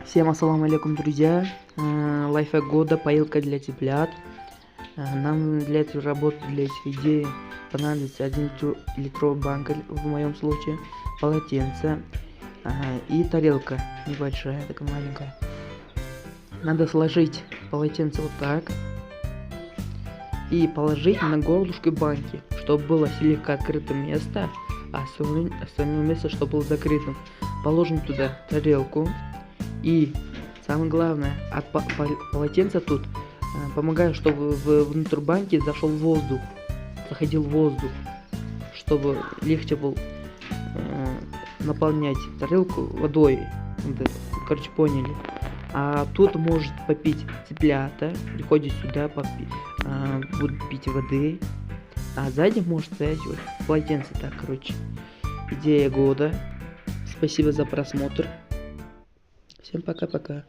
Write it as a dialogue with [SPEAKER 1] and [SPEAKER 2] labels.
[SPEAKER 1] Всем ассаламу алейкум, друзья. Лайфхак года, поилка для цыплят. Нам для этой работы, для этой идеи понадобится 1 литровая банка, в моем случае, полотенце и тарелка небольшая, такая маленькая. Надо сложить полотенце вот так и положить на горлышко банки, чтобы было слегка открытое место, а остальное место, чтобы было закрытым. Положим туда тарелку. И самое главное, от полотенца тут помогаю, чтобы внутрь банки заходил воздух, чтобы легче было наполнять тарелку водой. Короче, поняли. А тут может попить цыплята, приходит сюда, будут пить воды, а сзади может стоять вот полотенце. Так, короче, идея года. Спасибо за просмотр. Всем пока-пока.